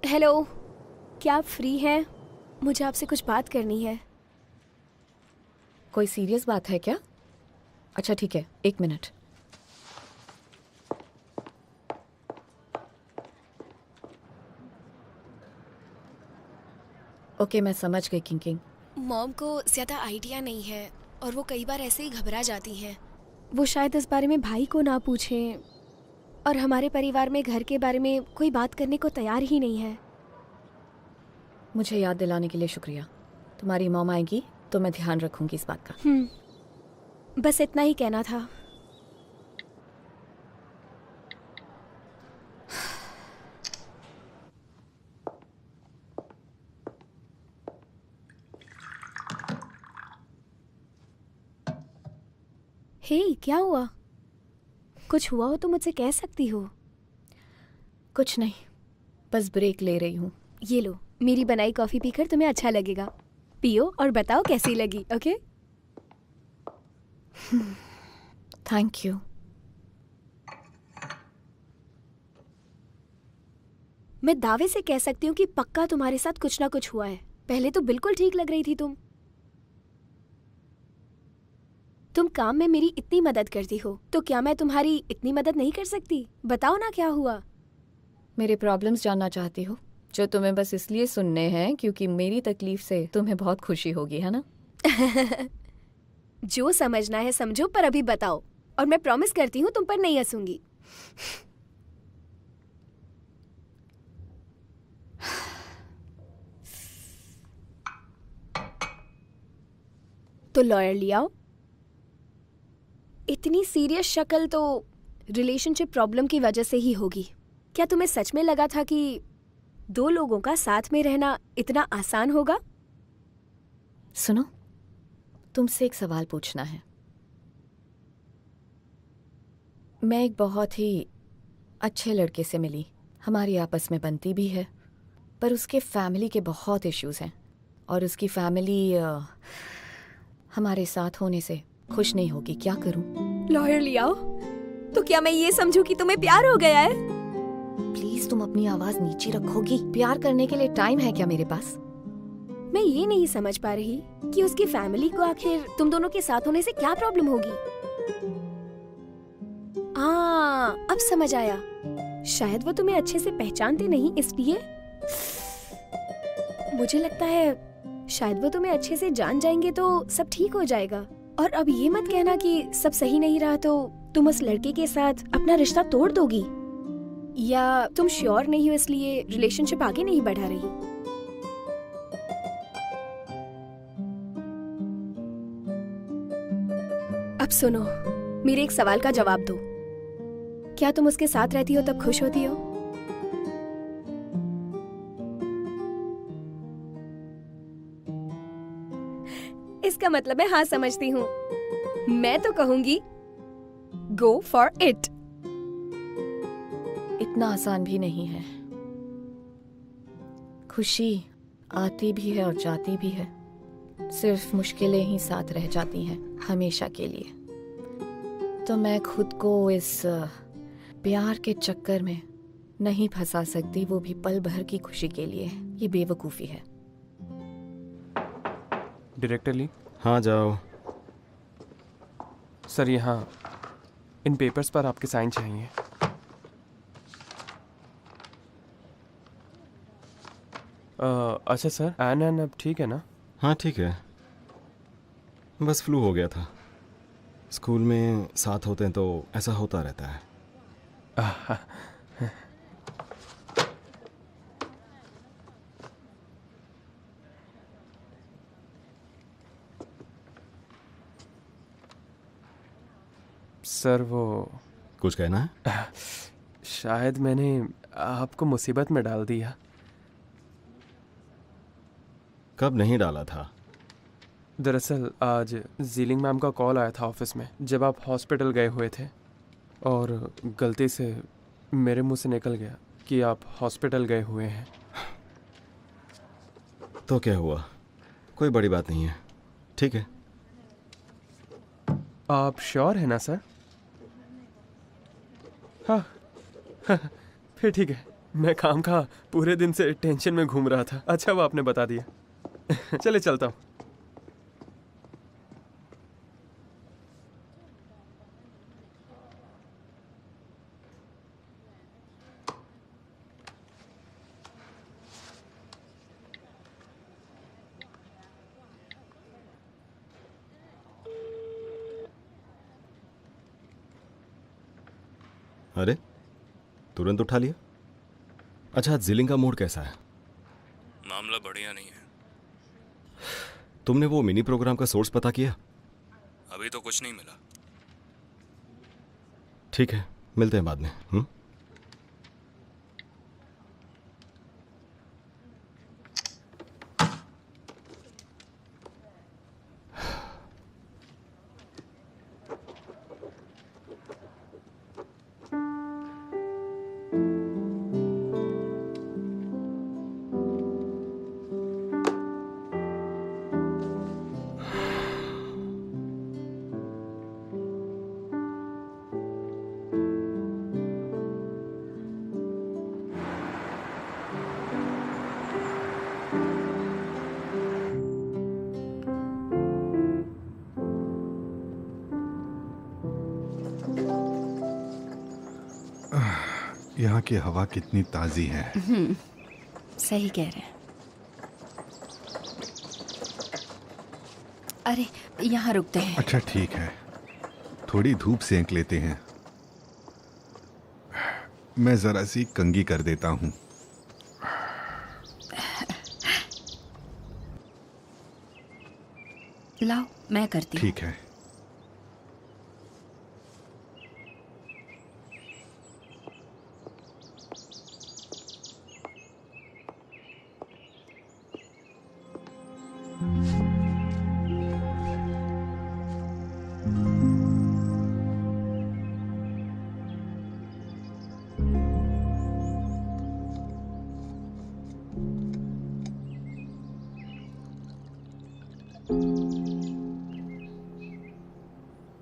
Hello, क्या आप free हैं? मुझे आपसे कुछ बात करनी है। कोई सीरियस बात है क्या? अच्छा ठीक है, 1 मिनट। ओके, मैं समझ गई किंग। मॉम को ज़्यादा आइडिया नहीं है और वो कई बार ऐसे ही घबरा जाती हैं। वो शायद इस बारे में भाई को ना पूछें और हमारे परिवार में घर के बारे में कोई बात करने को तैयार ही नहीं है। मुझे याद दिलाने के लिए शुक्रिया। तुम्हारी मॉम आएगी तो मैं ध्यान रखूंगी इस बात का। बस इतना ही कहना था। हे, क्या हुआ? कुछ हुआ हो तो मुझसे कह सकती हो। कुछ नहीं, बस ब्रेक ले रही हूँ। ये लो, मेरी बनाई कॉफ़ी पीकर तुम्हें अच्छा लगेगा। पियो और बताओ कैसी लगी। ओके? Thank you. मैं दावे से कह सकती हूँ कि पक्का तुम्हारे साथ कुछ ना कुछ हुआ है। पहले तो बिल्कुल ठीक लग रही थी तुम काम में मेरी इतनी मदद करती हो, तो क्या मैं तुम्हारी इतनी मदद नहीं कर सकती? बताओ ना क्या हुआ। मेरे प्रॉब्लम्स जानना चाहती हो, जो तुम्हें बस इसलिए सुनने हैं क्योंकि मेरी तकलीफ से तुम्हें बहुत खुशी होगी, है ना? जो समझना है समझो, पर अभी बताओ और मैं प्रॉमिस करती हूँ तुम पर नहीं हंसूंगी। तो लॉयर ले आओ। इतनी सीरियस शक्ल तो रिलेशनशिप प्रॉब्लम की वजह से ही होगी। क्या तुम्हें सच में लगा था कि 2 लोगों का साथ में रहना इतना आसान होगा? सुनो, तुमसे एक सवाल पूछना है। मैं एक बहुत ही अच्छे लड़के से मिली, हमारी आपस में बनती भी है, पर उसके फैमिली के बहुत इश्यूज हैं और उसकी फैमिली हमारे साथ होने से खुश नहीं होगी। क्या करूं? लॉयर ले आओ। तो क्या मैं ये समझूं कि तुम्हें प्यार हो गया है? प्लीज तुम अपनी आवाज नीचे रखोगी? प्यार करने के लिए टाइम है क्या मेरे पास? मैं ये नहीं समझ पा रही कि उसकी फैमिली को आखिर तुम दोनों के साथ होने से क्या प्रॉब्लम होगी। अब समझ आया। शायद वो तुम्हें अच्छे से पहचानते नहीं, इसलिए मुझे लगता है शायद वो तुम्हें अच्छे से जान जाएंगे तो सब ठीक हो जाएगा। और अब ये मत कहना कि सब सही नहीं रहा तो तुम उस लड़के के साथ अपना रिश्ता तोड़ दोगी, या तुम श्योर नहीं हो इसलिए रिलेशनशिप आगे नहीं बढ़ा रही। अब सुनो, मेरे एक सवाल का जवाब दो। क्या तुम उसके साथ रहती हो तब खुश होती हो? इसका मतलब मैं हाँ समझती हूँ। मैं तो कहूंगी गो फॉर इट। इतना आसान भी नहीं है। खुशी आती भी है और जाती भी है, सिर्फ मुश्किलें ही साथ रह जाती हैं हमेशा के लिए। तो मैं खुद को इस प्यार के चक्कर में नहीं फंसा सकती, वो भी पल भर की खुशी के लिए। ये बेवकूफ़ी है। डायरेक्टर ली। हाँ जाओ। सर, यहाँ इन पेपर्स पर आपके साइन चाहिए। अच्छा सर, एन अब ठीक है ना? हाँ ठीक है, बस फ्लू हो गया था। स्कूल में साथ होते हैं तो ऐसा होता रहता है। सर वो कुछ कहना है? शायद मैंने आपको मुसीबत में डाल दिया। कब नहीं डाला था? दरअसल आज जीलिंग मैम का कॉल आया था ऑफिस में जब आप हॉस्पिटल गए हुए थे, और गलती से मेरे मुंह से निकल गया कि आप हॉस्पिटल गए हुए हैं। तो क्या हुआ? कोई बड़ी बात नहीं है, ठीक है। आप श्योर है ना सर? हाँ फिर ठीक है, मैं खामखा पूरे दिन से टेंशन में घूम रहा था। अच्छा वो आपने बता दिया। चले चलता हूँ। अरे तुरंत उठा लिया। अच्छा, आज जिलिंग का मूड कैसा है? मामला बढ़िया नहीं है। तुमने वो मिनी प्रोग्राम का सोर्स पता किया? अभी तो कुछ नहीं मिला। ठीक है, मिलते हैं बाद में। यहाँ की हवा कितनी ताजी है। सही कह रहे हैं। अरे यहाँ रुकते हैं। अच्छा ठीक है, थोड़ी धूप सेंक लेते हैं। मैं जरा सी कंघी कर देता हूँ। लाओ मैं करती हूँ। ठीक है।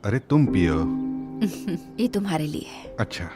अरे तुम पियो। ये तुम्हारे लिए है। अच्छा।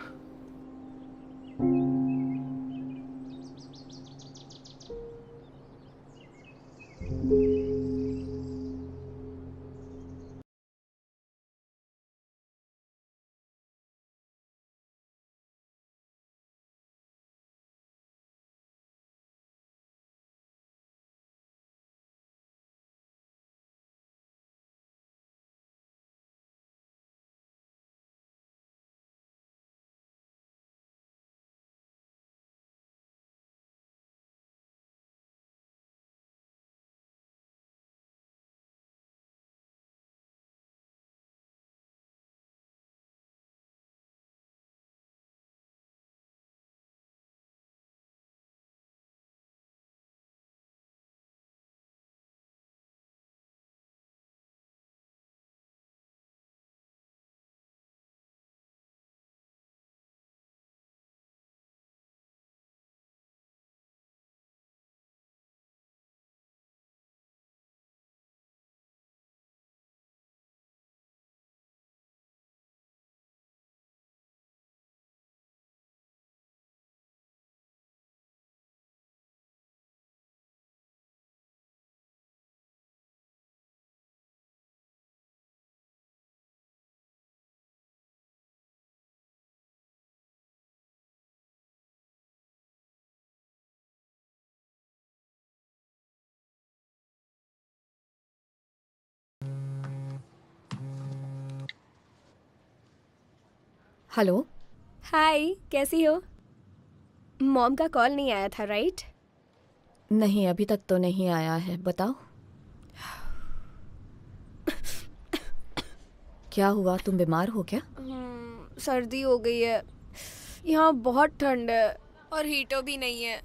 हेलो। हाय, कैसी हो? मॉम का कॉल नहीं आया था राइट? नहीं, अभी तक तो नहीं आया है। बताओ क्या हुआ, तुम बीमार हो क्या? सर्दी हो गई है। यहाँ बहुत ठंड है और हीटर भी नहीं है।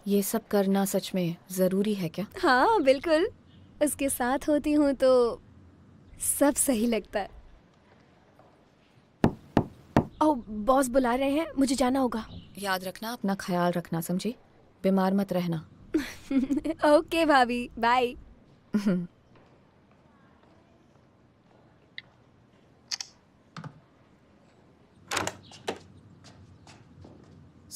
ये सब करना सच में ज़रूरी है क्या? हाँ बिल्कुल, उसके साथ होती हूँ तो सब सही लगता है। ओह, बॉस बुला रहे हैं, मुझे जाना होगा। याद रखना, अपना ख्याल रखना, समझी? बीमार मत रहना। ओके भाभी, बाय।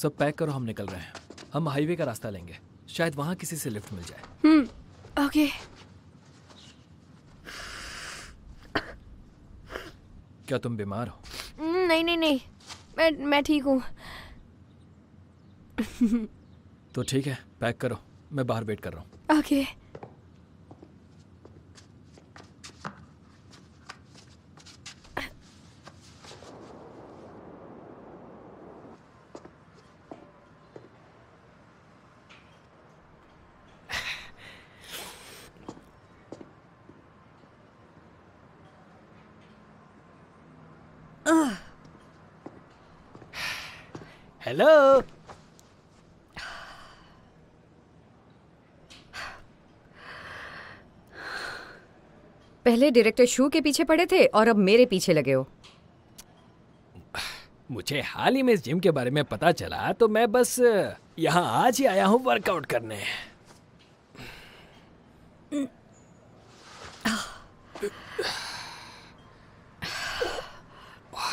सब पैक करो, हम निकल रहे हैं। हम हाईवे का रास्ता लेंगे, शायद वहाँ किसी से लिफ्ट मिल जाए। ओके। क्या तुम बीमार हो? नहीं नहीं नहीं, मैं ठीक हूँ। तो ठीक है, पैक करो, मैं बाहर वेट कर रहा हूँ। ओके। हेलो। पहले डायरेक्टर शू के पीछे पड़े थे और अब मेरे पीछे लगे हो। मुझे हाल ही में इस जिम के बारे में पता चला तो मैं बस यहाँ आज ही आया हूँ वर्कआउट करने।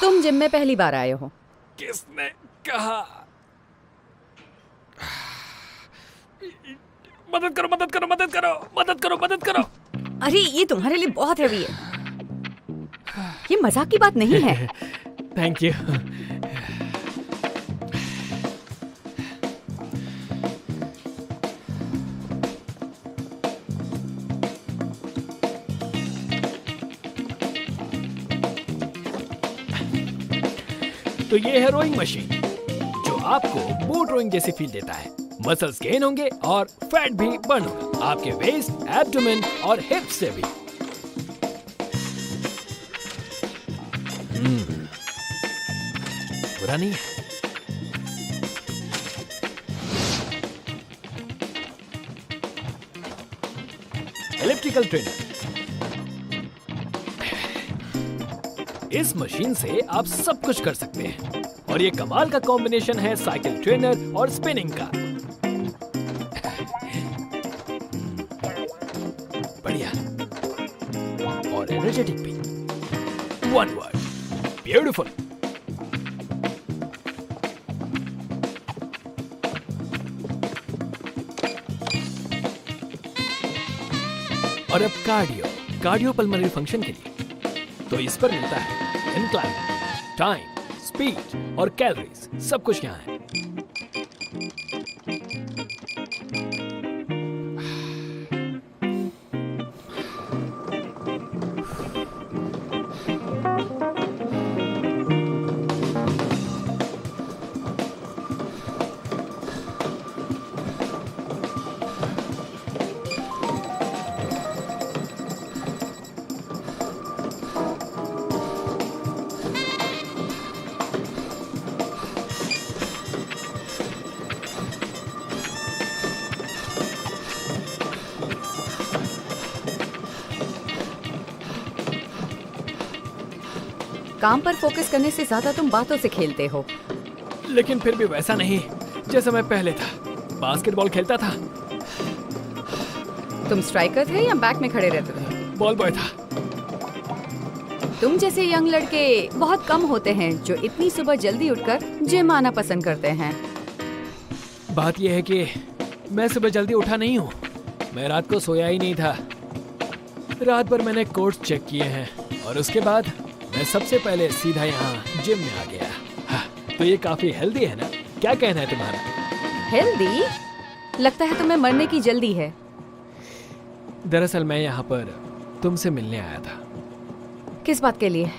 तुम जिम में पहली बार आए हो? किसने कहा? मदद करो मदद करो मदद करो मदद करो मदद करो। अरे ये तुम्हारे लिए बहुत हैवी है, ये मजाक की बात नहीं है। Thank you. तो ये है रोइंग मशीन जो आपको बोट रोइंग जैसी फील देता है। मसल्स गेन होंगे और फैट भी बर्न होगा, आपके वेस्ट, एब्डोमेन और हिप्स से भी। बुरा नहीं है। इलेक्ट्रिकल ट्रेनर, इस मशीन से आप सब कुछ कर सकते हैं और ये कमाल का कॉम्बिनेशन है साइकिल ट्रेनर और स्पिनिंग का। बढ़िया और एनर्जेटिक भी। One word, beautiful. और अब कार्डियो पल्मोनरी फंक्शन के लिए तो इस पर मिलता है इंक्लाइन, टाइम, स्पीड और कैलोरीज, सब कुछ यहाँ है। काम पर फोकस करने से ज्यादा तुम बातों से खेलते हो। लेकिन फिर भी वैसा नहीं जैसा मैं पहले था। बास्केटबॉल खेलता था। तुम स्ट्राइकर थे या बैक में खड़े रहते थे? बॉल बॉय था। तुम जैसे यंग लड़के बहुत कम होते हैं जो इतनी सुबह जल्दी उठकर जिम आना पसंद करते हैं। बात यह है कि मैं सुबह जल्दी उठा नहीं हूँ, मैं रात को सोया ही नहीं था। रात भर मैंने कोर्स चेक किए हैं और उसके बाद मैं सबसे पहले सीधा यहाँ जिम में आ गया। हाँ, तो ये काफी हेल्दी है ना? क्या कहना है तुम्हारा? हेल्दी? लगता है तुम्हें मरने की जल्दी है। दरअसल मैं यहाँ पर तुमसे मिलने आया था। किस बात के लिए?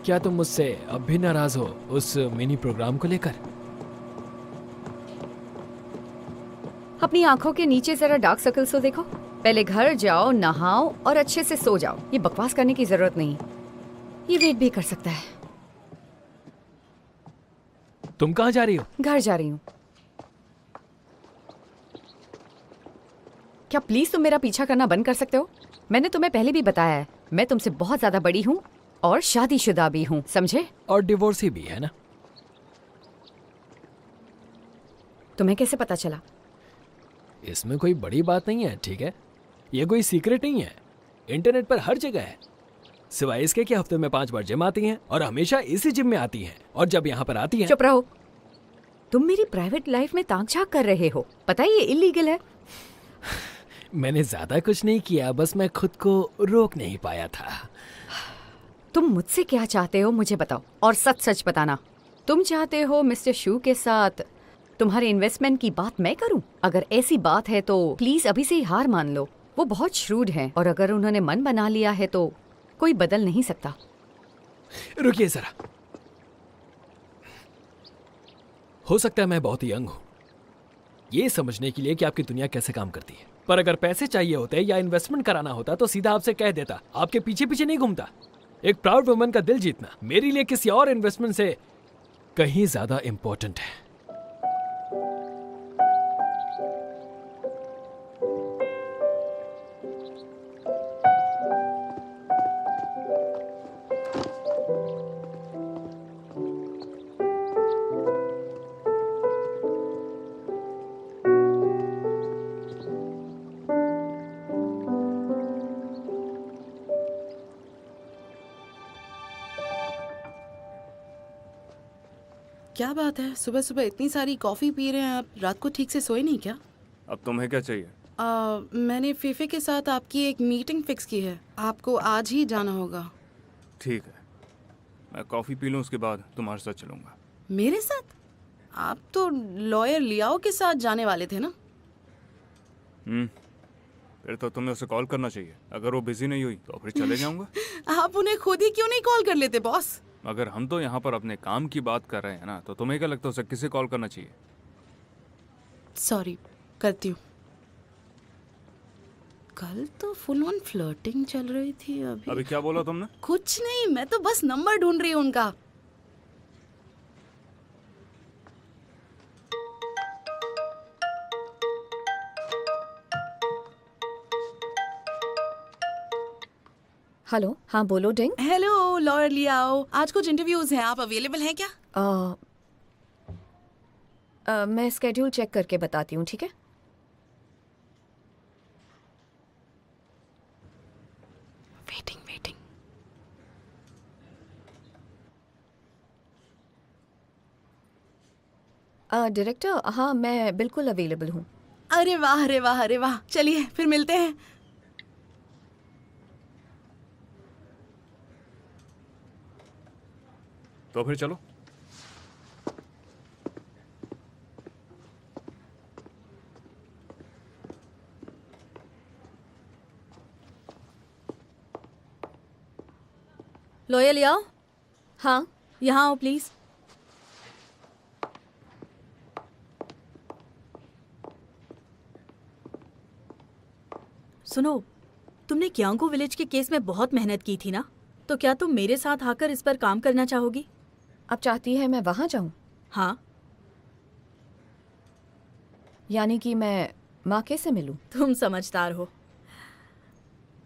क्या तुम मुझसे अब भी नाराज हो उस मिनी प्रोग्राम को लेकर? अपनी आंखों के नीचे जरा डार्क सर्कल्स तो देखो। पहले घर जाओ, नहाओ और अच्छे से सो जाओ। ये बकवास करने की जरूरत नहीं, ये वेट भी कर सकता है। तुम कहाँ जा रही हो? घर जा रही हूँ। क्या प्लीज तुम मेरा पीछा करना बंद कर सकते हो? मैंने तुम्हें पहले भी बताया है, मैं तुमसे बहुत ज्यादा बड़ी हूँ और शादीशुदा भी हूँ, समझे? और डिवोर्सी भी है ना? तुम्हें कैसे पता चला? इसमें कोई बड़ी बात नहीं है, ठीक है? ये कोई सीक्रेट नहीं है, इंटरनेट पर हर जगह है। सिवाय इसके कि हफ्ते में 5 बार जिम आती हैं और हमेशा इसी जिम में आती हैं, और जब यहाँ पर आती हैं। चुप रहो। तुम मेरी प्राइवेट लाइफ में ताक झाक कर रहे हो, पता है ये इलीगल है। मैंने ज्यादा कुछ नहीं किया, बस मैं खुद को रोक नहीं पाया था। तुम मुझसे क्या चाहते हो मुझे बताओ, और सच सच बताना। तुम चाहते हो मिस्टर शू के साथ तुम्हारे इन्वेस्टमेंट की बात मैं करूं? अगर ऐसी बात है तो प्लीज अभी से ही हार मान लो। वो बहुत श्रूड हैं और अगर उन्होंने मन बना लिया है तो कोई बदल नहीं सकता। रुकिए जरा, हो सकता है मैं बहुत यंग हूं ये समझने के लिए कि आपकी दुनिया कैसे काम करती है, पर अगर पैसे चाहिए होते या इन्वेस्टमेंट कराना होता तो सीधा आपसे कह देता, आपके पीछे पीछे नहीं घूमता। एक प्राउड वुमन का दिल जीतना मेरे लिए किसी और इन्वेस्टमेंट से कहीं ज्यादा इंपॉर्टेंट है। क्या बात है, सुबह सुबह इतनी सारी कॉफ़ी पी रहे हैं आप? रात को ठीक से सोए नहीं क्या? अब तुम्हें क्या चाहिए? मैंने फीफे के साथ आपकी एक मीटिंग फिक्स की है, आपको आज ही जाना होगा। ठीक है, मैं कॉफ़ी पी लूँ, उसके बाद तुम्हारे साथ चलूँगा। मेरे साथ? आप तो लॉयर लियाओ के साथ जाने वाले थे ना? फिर तो तुम्हें उसे कॉल करना चाहिए। अगर वो बिजी नहीं हुई तो फिर चले जाऊँगा। आप उन्हें खुद ही क्यों नहीं कॉल कर लेते बॉस? अगर हम तो यहाँ पर अपने काम की बात कर रहे हैं ना, तो तुम्हें क्या लगता है उसे किसे कॉल करना चाहिए? सॉरी, करती हूँ। कल तो फुल ऑन फ्लर्टिंग चल रही थी। अभी क्या बोला तुमने? कुछ नहीं, मैं तो बस नंबर ढूंढ रही हूँ उनका। हेलो, हाँ बोलो डिंग। हेलो लॉयर लियाओ, आज कुछ इंटरव्यूज हैं, आप अवेलेबल हैं क्या? मैं स्केड्यूल चेक करके बताती हूँ, ठीक है? Waiting waiting. डायरेक्टर, हाँ मैं बिल्कुल अवेलेबल हूँ। अरे वाह अरे वाह अरे वाह, चलिए फिर मिलते हैं। तो फिर चलो। लॉयर लियाओ, हाँ यहाँ आओ प्लीज। सुनो, तुमने क्यांगो विलेज के केस में बहुत मेहनत की थी ना, तो क्या तुम मेरे साथ आकर इस पर काम करना चाहोगी? आप चाहती है मैं वहाँ जाऊँ? हाँ। यानी कि मैं माके से मिलूं? तुम समझदार हो।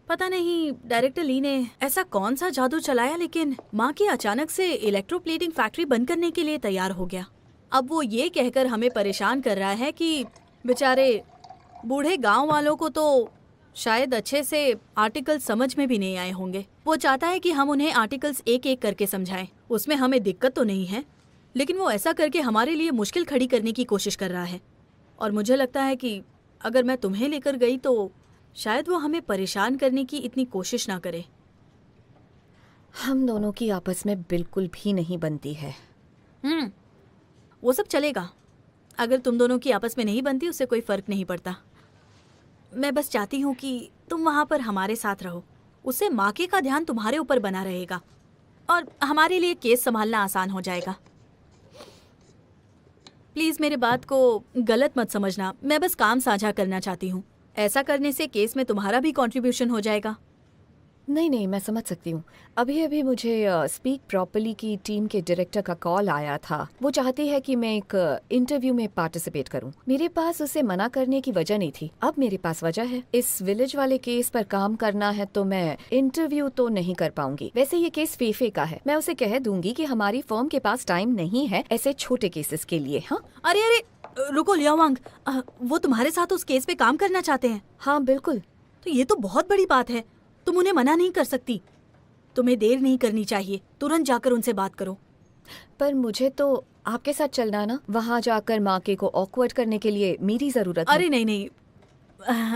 पता नहीं डायरेक्टर ली ने ऐसा कौन सा जादू चलाया, लेकिन माँ की अचानक से इलेक्ट्रोप्लेटिंग फैक्ट्री बंद करने के लिए तैयार हो गया। अब वो ये कहकर हमें परेशान कर रहा है कि बेचारे बूढ़े गांव वालों को तो शायद अच्छे से आर्टिकल्स समझ में भी नहीं आए होंगे। वो चाहता है कि हम उन्हें आर्टिकल्स एक एक करके समझाएं। उसमें हमें दिक्कत तो नहीं है, लेकिन वो ऐसा करके हमारे लिए मुश्किल खड़ी करने की कोशिश कर रहा है। और मुझे लगता है कि अगर मैं तुम्हें लेकर गई तो शायद वो हमें परेशान करने की इतनी कोशिश ना करे। हम दोनों की आपस में बिल्कुल भी नहीं बनती है। वो सब चलेगा, अगर तुम दोनों की आपस में नहीं बनती उससे कोई फर्क नहीं पड़ता। मैं बस चाहती हूँ कि तुम वहाँ पर हमारे साथ रहो, उससे माके का ध्यान तुम्हारे ऊपर बना रहेगा और हमारे लिए केस संभालना आसान हो जाएगा। प्लीज मेरे बात को गलत मत समझना, मैं बस काम साझा करना चाहती हूँ। ऐसा करने से केस में तुम्हारा भी कंट्रीब्यूशन हो जाएगा। नहीं नहीं, मैं समझ सकती हूँ। अभी अभी मुझे स्पीक प्रॉपर्ली की टीम के डायरेक्टर का कॉल आया था। वो चाहती है कि मैं एक इंटरव्यू में पार्टिसिपेट करूँ। मेरे पास उसे मना करने की वजह नहीं थी, अब मेरे पास वजह है। इस विलेज वाले केस पर काम करना है तो मैं इंटरव्यू तो नहीं कर पाऊंगी। वैसे ये केस फीफे का है, मैं उसे कह दूंगी कि हमारी फर्म के पास टाइम नहीं है ऐसे छोटे केसेस के लिए। हाँ अरे अरे रुको लियावांग, वो तुम्हारे साथ उस केस पे काम करना चाहते हैं? हाँ बिल्कुल। तो ये तो बहुत बड़ी बात है, तुम उन्हें मना नहीं कर सकती। तुम्हें देर नहीं करनी चाहिए, तुरंत जाकर उनसे बात करो। पर मुझे तो आपके साथ चलना ना, वहाँ जाकर माके को ऑकवर्ड करने के लिए मेरी जरूरत है। अरे नहीं नहीं,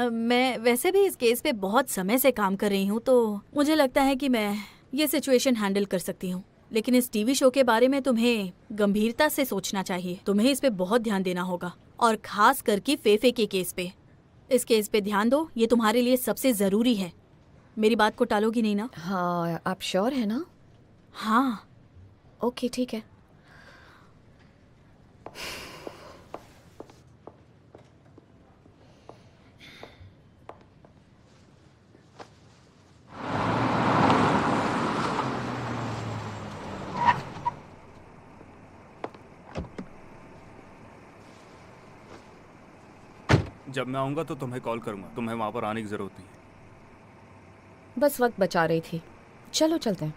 मैं वैसे भी इस केस पे बहुत समय से काम कर रही हूँ, तो मुझे लगता है कि मैं ये सिचुएशन हैंडल कर सकती हूँ। लेकिन इस टीवी शो के बारे में तुम्हें गंभीरता से सोचना चाहिए। तुम्हें इस पे बहुत ध्यान देना होगा, और खास करके फेफे के केस पे। इस केस पे ध्यान दो, ये तुम्हारे लिए सबसे जरूरी है। मेरी बात को टालोगी नहीं ना? हाँ, आप श्योर है ना? हाँ। ओके, ठीक है। जब मैं आऊँगा तो तुम्हें कॉल करूँगा। तुम्हें वहाँ पर आने की ज़रूरत नहीं है। बस वक्त बचा रही थी। चलो चलते हैं।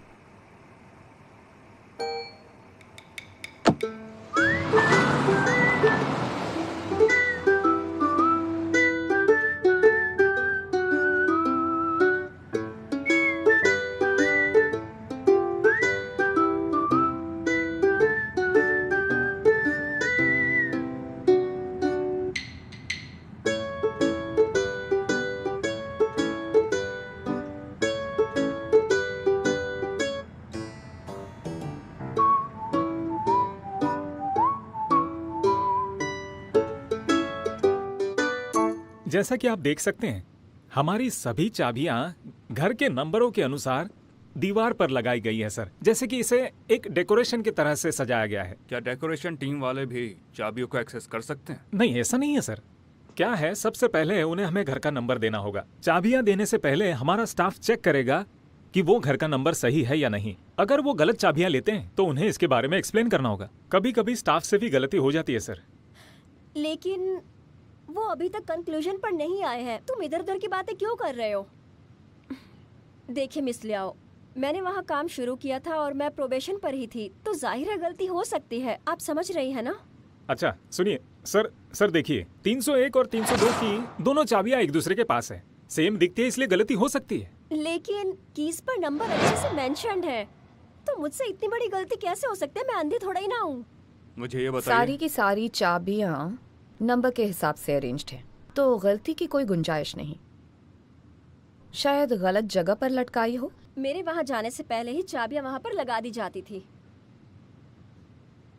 जैसा कि आप देख सकते हैं, हमारी सभी चाबियां घर के नंबरों के अनुसार दीवार पर लगाई गई है सर, जैसे कि इसे एक डेकोरेशन की तरह से सजाया गया है। क्या डेकोरेशन टीम वाले भी चाबियों को एक्सेस कर सकते हैं? नहीं, ऐसा नहीं है सर। क्या है, सबसे पहले उन्हें हमें घर का नंबर देना होगा। चाबियां देने से पहले हमारा स्टाफ चेक करेगा कि वो घर का नंबर सही है या नहीं। अगर वो गलत चाबियां लेते हैं तो उन्हें इसके बारे में एक्सप्लेन करना होगा। कभी कभी स्टाफ से भी गलती हो जाती है सर। लेकिन वो अभी तक कंक्लूजन पर नहीं आए हैं। तुम इधर उधर की बातें क्यों कर रहे हो? देखिए मिस लियाओ, मैंने वहाँ काम शुरू किया था और मैं प्रोबेशन पर ही थी, तो जाहिर है गलती हो सकती है। आप समझ रही है ना? अच्छा सुनिए सर देखिए, 301 और 302 की दोनों चाबियां एक दूसरे के पास है। सेम दिखती है, इसलिए गलती हो सकती है। लेकिन कीज पर नंबर अच्छे से मेंशन्ड है, तो मुझसे इतनी बड़ी गलती कैसे हो सकती है? मैं अंधी थोड़ा ही ना हूँ। मुझे ये बताइए। सारी की सारी चाबियां नंबर के हिसाब से अरेंज्ड है, तो गलती की कोई गुंजाइश नहीं। शायद गलत जगह पर लटकाई हो। मेरे वहाँ जाने से पहले ही चाबियां वहाँ पर लगा दी जाती थी।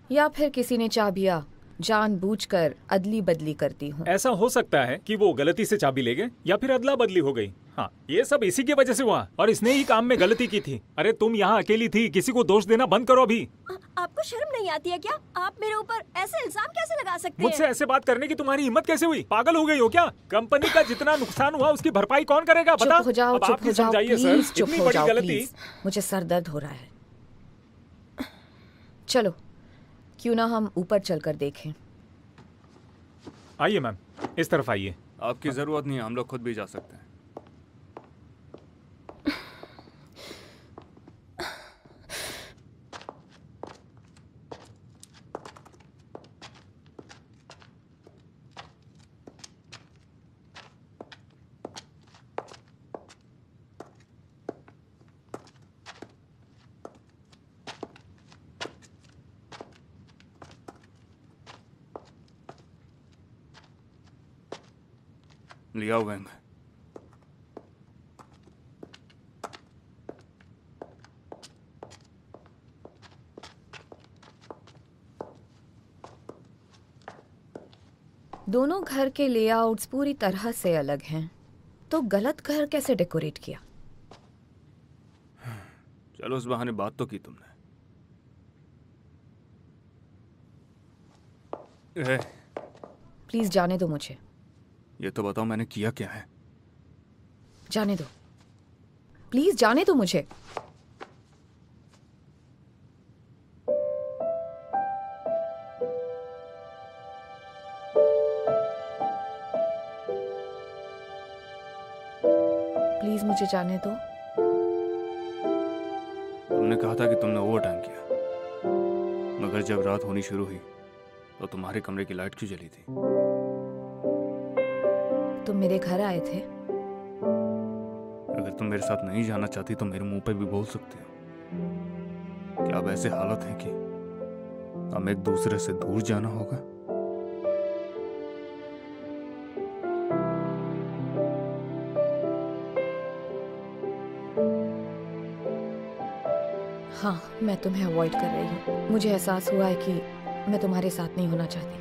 या फिर किसी ने चाबियां जानबूझकर अदली बदली करती हूँ। ऐसा हो सकता है कि वो गलती से चाबी ले गए या फिर अदला बदली हो गई। हाँ, ये सब इसी की वजह से हुआ और इसने ही काम में गलती की थी। अरे तुम यहाँ अकेली थी, किसी को दोष देना बंद करो अभी। आपको शर्म नहीं आती है क्या? आप मेरे ऊपर ऐसे इल्जाम कैसे लगा सकते हैं? मुझसे ऐसे बात करने की तुम्हारी हिम्मत कैसे हुई? पागल हो गई हो क्या? कंपनी का जितना नुकसान हुआ उसकी भरपाई कौन करेगा? बता। चुप हो जाओ, अब चुप आप ही हो जाओ समझाइए सर, प्लीज, चुप इतनी हो बड़ी जाओ गलती। प्लीज। मुझे सर दर्द हो रहा है। चलो क्यों ना हम ऊपर चलकर देखें। आइए मैम, इस तरफ आइए। आपकी जरूरत नहीं है, हम लोग खुद भी जा सकते हैं। लिया वेंग, दोनों घर के लेआउट्स पूरी तरह से अलग हैं, तो गलत घर कैसे डेकोरेट किया? चलो उस बहाने बात तो की तुमने। प्लीज जाने दो मुझे। ये तो बताओ मैंने किया क्या है? जाने दो, प्लीज जाने दो मुझे। प्लीज मुझे जाने दो। तुमने कहा था कि तुमने ओवर टाइम किया, मगर जब रात होनी शुरू हुई तो तुम्हारे कमरे की लाइट क्यों जली थी? तुम मेरे घर आए थे। अगर तुम मेरे साथ नहीं जाना चाहती तो मेरे मुंह पे भी बोल सकते हो। क्या अब ऐसे हालत है कि हमें एक दूसरे से दूर जाना होगा। हाँ, मैं तुम्हें अवॉइड कर रही हूँ। मुझे एहसास हुआ है कि मैं तुम्हारे साथ नहीं होना चाहती।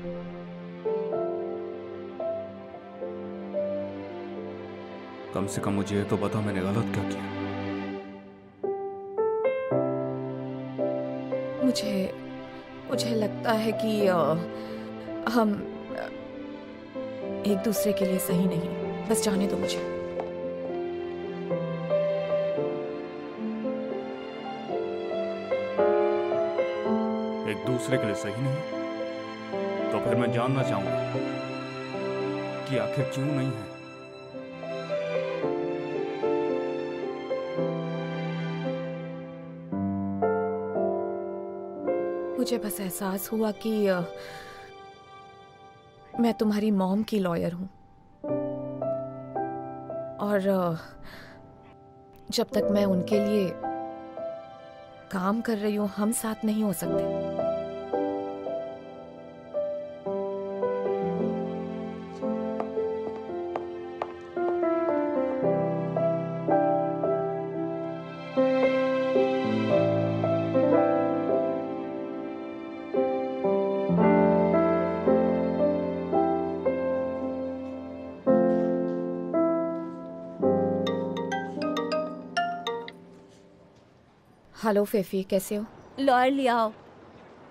कम से कम मुझे ये तो बता मैंने गलत क्या किया। मुझे लगता है कि हम एक दूसरे के लिए सही नहीं। बस जाने दो मुझे। एक दूसरे के लिए सही नहीं? तो फिर मैं जानना चाहूंगा कि आखिर क्यों नहीं है। मुझे बस एहसास हुआ कि मैं तुम्हारी मॉम की लॉयर हूँ और जब तक मैं उनके लिए काम कर रही हूँ हम साथ नहीं हो सकते। हेलो फेफी, कैसे हो? लॉयर ले आओ।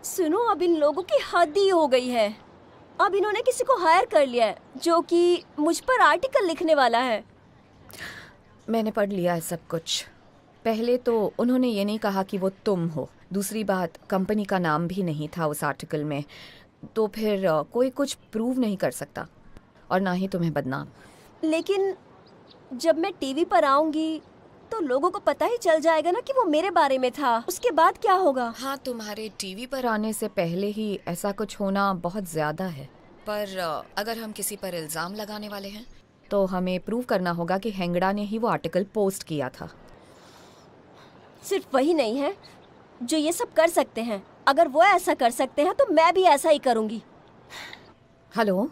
सुनो, अब इन लोगों की हद ही हो गई है। अब इन्होंने किसी को हायर कर लिया है जो कि मुझ पर आर्टिकल लिखने वाला है। मैंने पढ़ लिया है सब कुछ। पहले तो उन्होंने ये नहीं कहा कि वो तुम हो। दूसरी बात, कंपनी का नाम भी नहीं था उस आर्टिकल में। तो फिर कोई कुछ प्रूव नहीं कर सकता और ना ही तुम्हें बदनाम। लेकिन जब मैं टीवी पर आऊंगी तो लोगों को पता ही चल जाएगा ना कि वो मेरे बारे में था। उसके बाद क्या होगा? हाँ, तुम्हारे टीवी पर आने से पहले ही ऐसा कुछ होना बहुत ज्यादा है। पर अगर हम किसी पर इल्जाम लगाने वाले हैं तो हमें प्रूव करना होगा कि हेंगड़ा ने ही वो आर्टिकल पोस्ट किया था। सिर्फ वही नहीं है जो ये सब कर सकते हैं। अगर वो ऐसा कर सकते हैं तो मैं भी ऐसा ही करूंगी। Hello,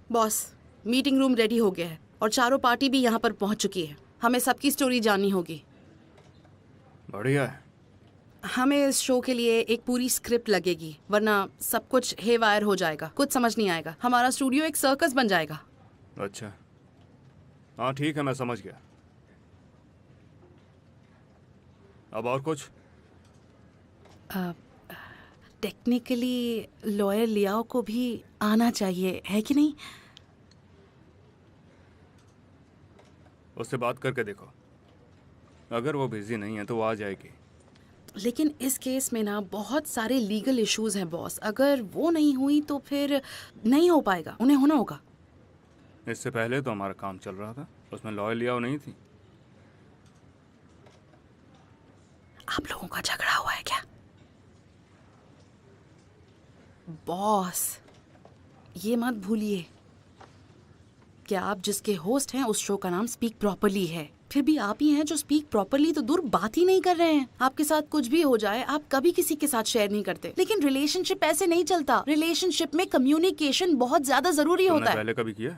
boss, meeting room ready हो गया है और चारों पार्टी भी यहाँ पर पहुँच चुकी है। हमें सबकी स्टोरी जाननी होगी। बढ़िया है। हमें इस शो के लिए एक पूरी स्क्रिप्ट लगेगी, वरना सब कुछ हेवायर हो जाएगा, कुछ समझ नहीं आएगा। हमारा स्टूडियो एक सर्कस बन जाएगा। अच्छा, हाँ ठीक है, मैं समझ गया। अब और कुछ? टेक्निकली लॉयर लियाओ को भी आना चाहिए, है कि नहीं? उससे बात करके देखो, अगर वो बिजी नहीं है तो वो आ जाएगी। लेकिन इस केस में ना बहुत सारे लीगल इश्यूज हैं बॉस। अगर वो नहीं हुई तो फिर नहीं हो पाएगा, उन्हें होना होगा। इससे पहले तो हमारा काम चल रहा था, उसमें लॉयर लियाओ नहीं थी। आप लोगों का झगड़ा हुआ है क्या? बॉस, ये मत भूलिए कि आप जिसके होस्ट हैं उस शो का नाम स्पीक प्रॉपर्ली है। फिर भी आप ही हैं जो स्पीक प्रॉपर्ली तो दूर बात ही नहीं कर रहे हैं। आपके साथ कुछ भी हो जाए आप कभी किसी के साथ शेयर नहीं करते, लेकिन रिलेशनशिप ऐसे नहीं चलता। रिलेशनशिप में कम्युनिकेशन बहुत ज्यादा जरूरी होता है। पहले कभी किया?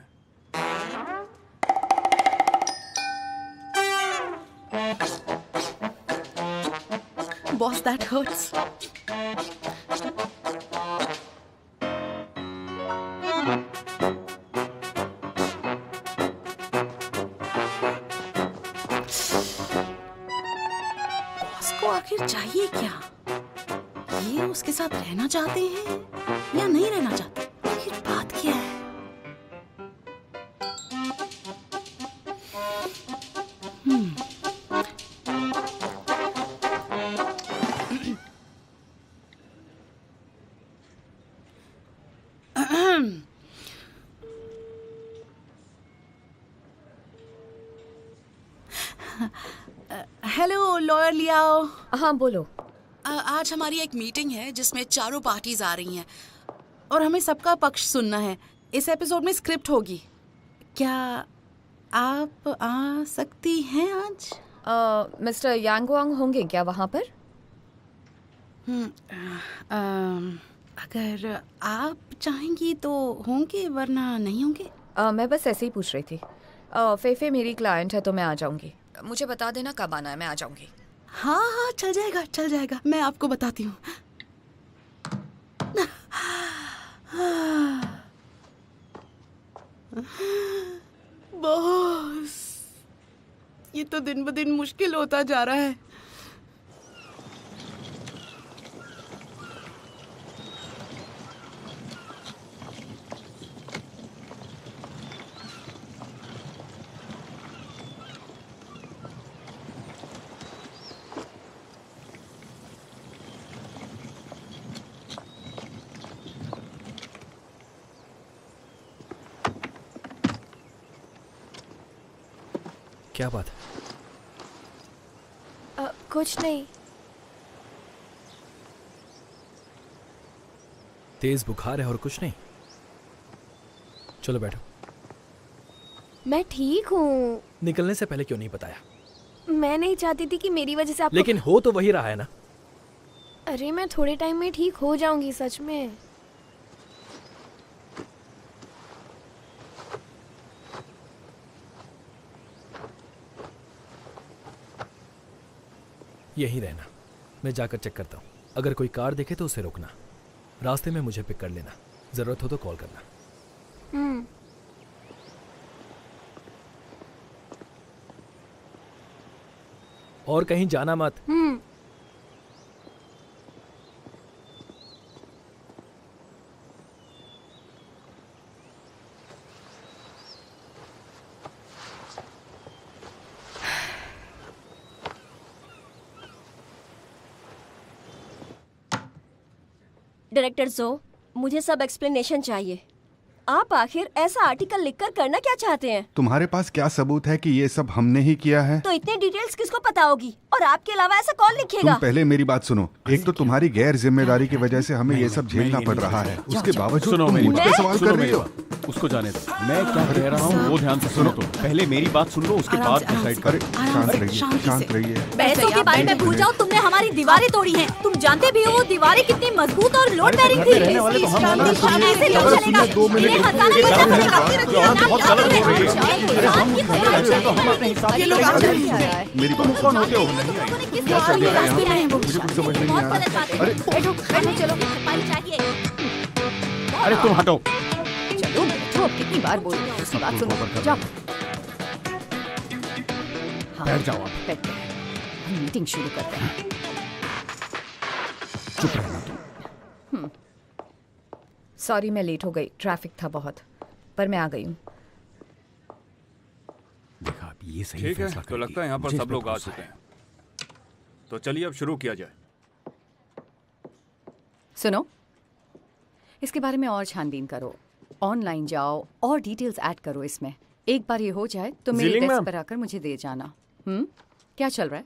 Boss, that hurts. आखिर चाहिए क्या? ये उसके साथ रहना चाहते हैं या नहीं रहना चाहते? आखिर बात क्या है? हेलो लॉयर लियाओ। हाँ बोलो। आज हमारी एक मीटिंग है जिसमें चारों पार्टीज आ रही हैं और हमें सबका पक्ष सुनना है। इस एपिसोड में स्क्रिप्ट होगी। क्या आप आ सकती हैं आज? मिस्टर यांगवांग होंगे क्या वहाँ पर? अगर आप चाहेंगी तो होंगे, वरना नहीं होंगे। मैं बस ऐसे ही पूछ रही थी। फेफे मेरी क्लाइंट है तो मैं आ जाऊंगी। मुझे बता देना कब आना है, मैं आ जाऊंगी। हाँ हाँ, चल जाएगा, मैं आपको बताती हूँ। बॉस, ये तो दिन ब दिन मुश्किल होता जा रहा है। क्या बात है? कुछ नहीं। तेज बुखार है और कुछ नहीं? चलो बैठो। मैं ठीक हूँ। निकलने से पहले क्यों नहीं बताया? मैं नहीं चाहती थी कि मेरी वजह से आपको... लेकिन हो तो वही रहा है ना। अरे मैं थोड़े टाइम में ठीक हो जाऊंगी, सच में। यहीं रहना, मैं जाकर चेक करता हूँ। अगर कोई कार देखे तो उसे रोकना, रास्ते में मुझे पिक कर लेना, जरूरत हो तो कॉल करना। और कहीं जाना मत। डायरेक्टर जो, मुझे सब एक्सप्लेनेशन चाहिए। आप आखिर ऐसा आर्टिकल लिखकर करना क्या चाहते हैं? तुम्हारे पास क्या सबूत है कि ये सब हमने ही किया है? तो इतनी डिटेल्स किसको पता होगी? और आपके अलावा ऐसा कौन लिखेगा? तुम पहले मेरी बात सुनो। एक तो तुम्हारी गैर जिम्मेदारी की वजह से हमें ये सब झेलना पड़ रहा है, उसके बावजूद तुम मुझ पे सवाल कर रही हो। उसको जाने दो, मैं क्या कह रहा हूँ वो ध्यान से सुनो। तो पहले मेरी बात सुन लो, उसके बाद डिसाइड करें। शांत रहिए। पैसों के बारे में भूल जाओ, तुमने हमारी दीवारें तोड़ी हैं। तुम जानते भी हो वो दीवारें कितनी मजबूत और लोड बेयरिंग थी। ऐसे लोग चलेगा, इन्हें हटाना पड़ेगा। ये लोग मेरी बात कौन होते हो? क्या चल रहा है यहाँ? मुझे कुछ समझ नहीं आ रहा। अरे चलो, अरे तुम हटो। चलो बैठो, अब कितनी बार बोल रही हूँ, बात सुनो। जाओ, बैठ जाओ आप। बैठते हैं, हम मीटिंग शुरू करते हैं। चुप रहना तुम। सॉरी मैं लेट हो गई, ट्रैफिक था बहुत, पर मैं आ गई हूँ। देखा, अब ये सही ठीक है, फैसला तो लगता है यहाँ पर सब लोग आ चुके हैं। तो चलिए अब शुरू किया जाए। सुनो, इसके बारे में और छानबीन करो, ऑनलाइन जाओ और डिटेल्स ऐड करो इसमें। एक बार ये हो जाए तो मेरे डेस्क पर आकर मुझे दे जाना। क्या चल रहा है?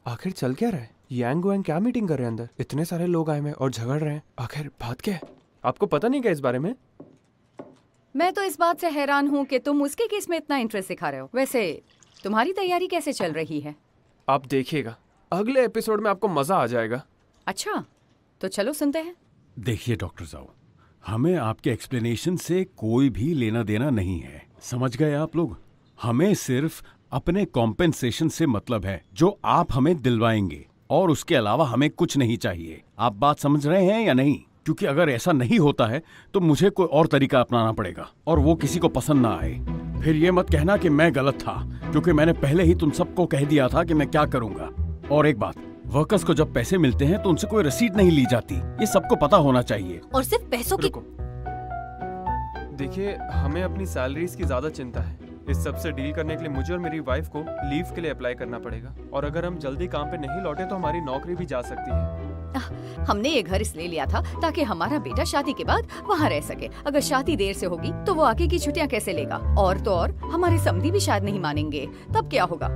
आखिर चल क्या रहा है? यांग वैंग क्या मीटिंग कर रहे हैं अंदर? इतने सारे लोग आए हैं और झगड़ रहे हैं। आखिर बात क्या है? आपको पता नहीं क्या इस बारे में? मैं तो इस बात से हैरान हूँ कि तुम उसके केस में इतना इंटरेस्ट दिखा रहे हो। वैसे तुम्हारी तैयारी कैसे चल रही है? आप देखिएगा, अगले एपिसोड में आपको मजा आ जाएगा। अच्छा, तो चलो सुनते हैं। देखिए डॉक्टर साहब, हमें आपके एक्सप्लेनेशन से कोई भी लेना देना नहीं है, समझ गए आप लोग? हमें सिर्फ अपने कॉम्पेंसेशन से मतलब है जो आप हमें दिलवाएंगे, और उसके अलावा हमें कुछ नहीं चाहिए। आप बात समझ रहे हैं या नहीं? क्योंकि अगर ऐसा नहीं होता है तो मुझे कोई और तरीका अपनाना पड़ेगा, और वो किसी को पसंद ना आए। फिर ये मत कहना कि मैं गलत था, क्योंकि मैंने पहले ही तुम सबको कह दिया था कि मैं क्या करूंगा। और एक बात, वर्कर्स को जब पैसे मिलते हैं तो उनसे कोई रसीद नहीं ली जाती, ये सबको पता होना चाहिए। और सिर्फ पैसों की। देखिए, हमें अपनी सैलरीज की ज्यादा चिंता है। इस सब से डील करने के लिए मुझे और मेरी वाइफ को लीव के लिए अप्लाई करना पड़ेगा, और अगर हम जल्दी काम पे नहीं लौटे तो हमारी नौकरी भी जा सकती है। हमने ये घर इसलिए लिया था ताकि हमारा बेटा शादी के बाद वहाँ रह सके। अगर शादी देर से होगी तो वो आगे की छुट्टियाँ कैसे लेगा? और तो और हमारे समधी भी शायद नहीं मानेंगे, तब क्या होगा?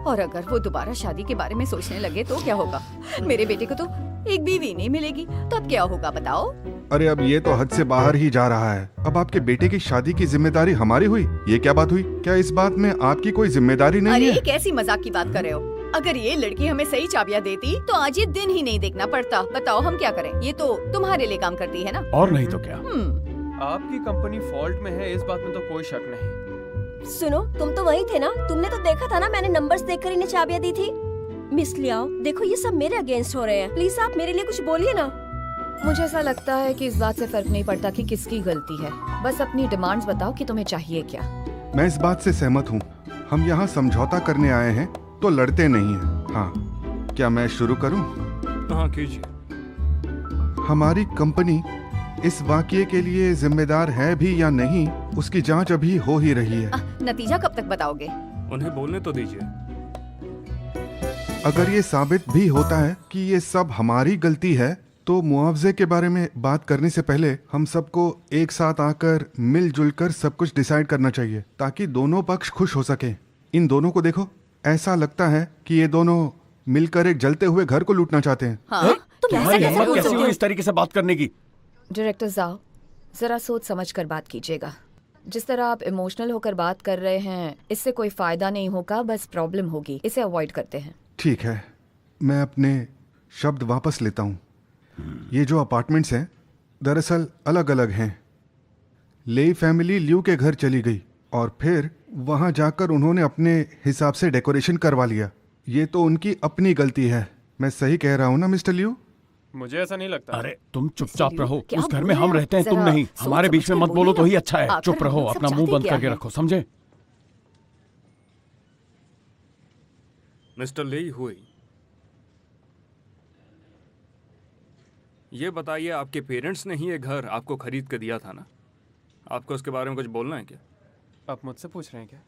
और अगर वो दोबारा शादी के बारे में सोचने लगे तो क्या होगा? मेरे बेटे को तो एक बीवी नहीं मिलेगी, तब क्या होगा बताओ? अरे अब ये तो हद से बाहर ही जा रहा है। अब आपके बेटे की शादी की जिम्मेदारी हमारी हुई, ये क्या बात हुई? क्या इस बात में आपकी कोई जिम्मेदारी नहीं अरे है? कैसी मजाक की बात कर रहे हो? अगर ये लड़की हमें सही चाबियां देती तो आज ये दिन ही नहीं देखना पड़ता। बताओ हम क्या करें? ये तो तुम्हारे लिए काम करती है ना। और नहीं तो क्या। आपकी कंपनी फॉल्ट में है, इस बात में तो कोई शक नहीं। सुनो, तुम तो वही थे ना? तुमने तो देखा था ना, मैंने नंबर्स देखकर इन्हें चाबियां दी थी। मिस लियाओ, देखो ये सब मेरे अगेंस्ट हो रहे हैं। प्लीज आप मेरे लिए कुछ बोलिए ना। मुझे ऐसा लगता है कि इस बात से फर्क नहीं पड़ता कि किसकी गलती है। बस अपनी डिमांड्स बताओ कि तुम्हें चाहिए क्या। मैं इस बात से सहमत हूँ। हम यहाँ समझौता करने आए हैं तो लड़ते नहीं हैं। हाँ, क्या मैं शुरू करूँ? हाँ कीजिए। हमारी कंपनी इस वाकये के लिए जिम्मेदार है भी या नहीं, उसकी जांच अभी हो ही रही है। नतीजा कब तक बताओगे? उन्हें बोलने तो दीजिए। अगर ये साबित भी होता है कि ये सब हमारी गलती है, तो मुआवजे के बारे में बात करने से पहले हम सबको एक साथ आकर मिलजुल कर सब कुछ डिसाइड करना चाहिए, ताकि दोनों पक्ष खुश हो सके। इन दोनों को देखो, ऐसा लगता है कि ये दोनों मिलकर एक जलते हुए घर को लूटना चाहते हैं। हाँ? तुम ऐसे कैसे बोल सकते हो? इस तरीके से बात करने की? डायरेक्टर जाओ, जरा सोच समझ कर बात कीजिएगा। जिस तरह आप इमोशनल होकर बात कर रहे हैं, इससे कोई फायदा नहीं होगा, बस प्रॉब्लम होगी। इसे अवॉइड करते हैं। ठीक है, मैं अपने शब्द वापस लेता हूँ। ये जो अपार्टमेंट्स हैं दरअसल अलग अलग हैं। लेई फैमिली ल्यू के घर चली गई और फिर वहाँ जाकर उन्होंने अपने हिसाब से डेकोरेशन करवा लिया। ये तो उनकी अपनी गलती है। मैं सही कह रहा हूँ ना मिस्टर ल्यू? मुझे ऐसा नहीं लगता। अरे तुम चुपचाप रहो। उस घर में हम रहते हैं, तुम नहीं। हमारे बीच में मत बोलो तो ही अच्छा है। चुप रहो, अपना मुंह बंद करके रखो, समझे? मिस्टर ली हुई, ये बताइए, आपके पेरेंट्स ने ही ये घर आपको खरीद के दिया था ना? आपको उसके बारे में कुछ बोलना है क्या? आप मुझसे पूछ रहे हैं क्या?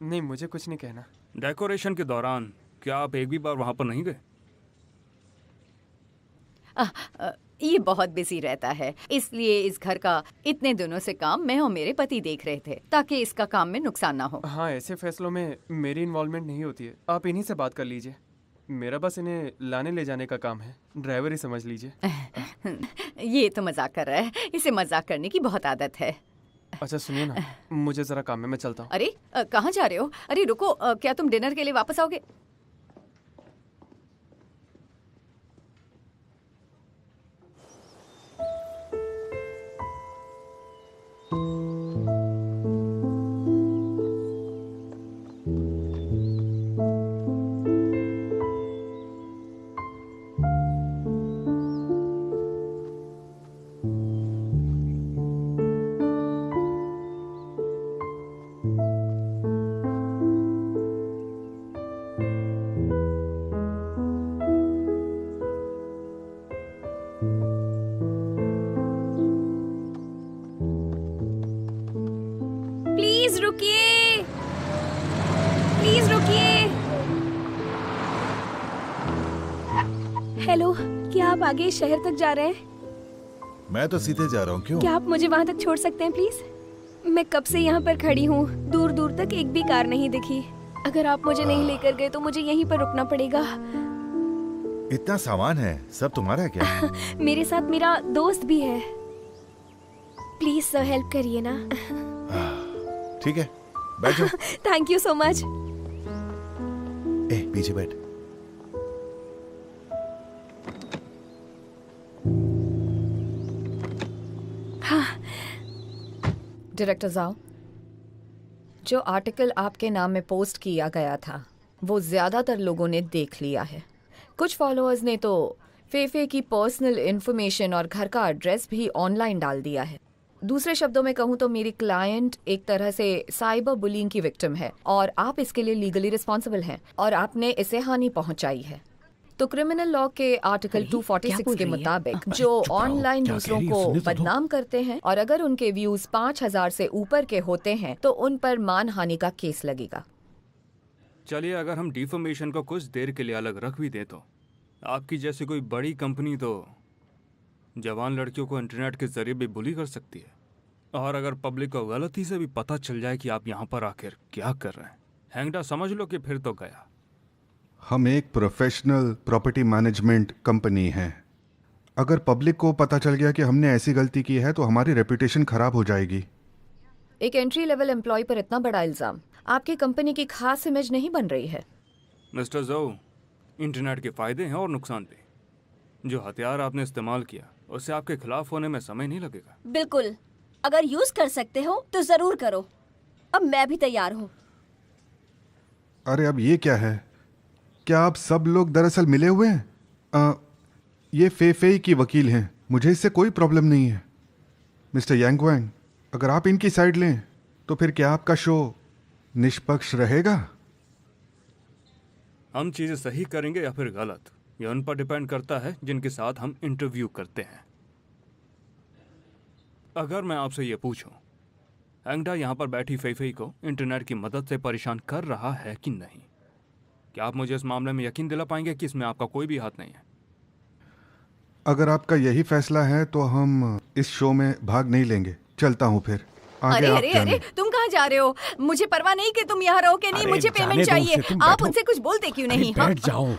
नहीं, मुझे कुछ नहीं कहना। डेकोरेशन के दौरान क्या आप एक भी बार वहां पर नहीं गए? ये बहुत बिजी रहता है, इसलिए इस घर का इतने दिनों से काम मैं और मेरे पति देख रहे थे, ताकि इसका काम में नुकसान ना हो। हाँ, ऐसे फैसलों में मेरी इन्वॉल्वमेंट नहीं होती है। आप इन्हीं से बात कर लीजिए। मेरा बस इन्हें लाने ले जाने का काम है, ड्राइवर ही समझ लीजिए। ये तो मजाक कर रहा है, इसे मजाक करने की बहुत आदत है। अच्छा सुनिए ना, मुझे जरा काम है, मैं चलता हूँ। अरे कहाँ जा रहे हो? अरे रुको, क्या तुम डिनर के लिए वापस आओगे? प्लीज रुकिए, प्लीज रुकिए। हेलो, क्या आप आगे शहर तक जा रहे हैं? मैं तो सीधे जा रहा हूँ। क्यों? क्या आप मुझे वहाँ तक छोड़ सकते हैं प्लीज? मैं कब से यहाँ पर खड़ी हूँ, दूर दूर तक एक भी कार नहीं दिखी। अगर आप मुझे नहीं लेकर गए तो मुझे यहीं पर रुकना पड़ेगा। इतना सामान है, सब तुम्हारा है क्या? मेरे साथ मेरा दोस्त भी है। प्लीज सर हेल्प करिए ना। ठीक है, बैठो। Thank you so much. पीछे बैठ। हाँ। डायरेक्टर जाओ, जो आर्टिकल आपके नाम में पोस्ट किया गया था वो ज्यादातर लोगों ने देख लिया है। कुछ फॉलोअर्स ने तो फेफे की पर्सनल इंफॉर्मेशन और घर का एड्रेस भी ऑनलाइन डाल दिया है। दूसरे शब्दों में कहूँ तो मेरी क्लाइंट एक तरह से साइबर बुलिंग की विक्टिम है और आप इसके लिए लीगली रिस्पॉन्सिबल हैं और आपने इसे हानि पहुंचाई है। तो क्रिमिनल लॉ के आर्टिकल 246 के मुताबिक जो ऑनलाइन दूसरों को बदनाम करते हैं और अगर उनके व्यूज 5000 से ऊपर के होते हैं तो उन पर मानहानि का केस लगेगा। चलिए, अगर हम डिफॉर्मेशन को कुछ देर के लिए अलग रख भी दे तो आपकी जैसी कोई बड़ी कंपनी तो जवान लड़कियों को इंटरनेट के जरिए भी बुली कर सकती है। और अगर पब्लिक को गलती से भी पता चल जाए कि आप यहाँ पर आखिर क्या कर रहे हैं, हैंगडा समझ लो कि फिर तो गया। हम एक प्रोफेशनल प्रॉपर्टी मैनेजमेंट कंपनी है। अगर पब्लिक को पता चल गया कि हमने ऐसी गलती की है तो हमारी रेपुटेशन खराब हो जाएगी। एक एंट्री लेवल एम्प्लॉय पर इतना बड़ा इल्जाम आपकी कंपनी की खास इमेज नहीं बन रही है। मिस्टर जोउ, इंटरनेट के फायदे हैं और नुकसान भी। जो हथियार आपने इस्तेमाल किया उससे आपके खिलाफ होने में समय नहीं लगेगा। बिल्कुल, अगर यूज कर सकते हो तो जरूर करो। अब मैं भी तैयार हूँ। अरे अब ये क्या है? क्या आप सब लोग दरअसल मिले हुए हैं? ये फे की वकील हैं, मुझे इससे कोई प्रॉब्लम नहीं है। मिस्टर यांग वैंग, अगर आप इनकी साइड लें तो फिर क्या आपका शो निष्पक्ष रहेगा? हम चीजें सही करेंगे या फिर गलत, ये उन पर डिपेंड करता है जिनके साथ हम इंटरव्यू करते हैं। अगर मैं आपसे ये पूछूं, एंगडा यहाँ पर बैठी फई को इंटरनेट की मदद से परेशान कर रहा है कि नहीं, क्या आप मुझे इस मामले में यकीन दिला पाएंगे कि इसमें आपका कोई भी हाथ नहीं है? अगर आपका यही फैसला है तो हम इस शो में भाग नहीं लेंगे। चलता हूँ फिर। आगे अरे आप अरे जानें। अरे, तुम कहाँ जा रहे हो? मुझे परवाह नहीं कि तुम यहाँ रहो कि नहीं, अरे, मुझे जाने पेमेंट दो चाहिए। उसे, तुम आप बैठो। उनसे कुछ बोलते क्यों नहीं? अरे, बैठ जाओ।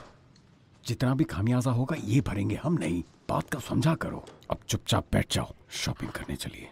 जितना भी खामियाजा होगा ये भरेंगे, हम नहीं। बात का समझा करो। अब चुपचाप बैठ जाओ, शॉपिंग करने चलिए।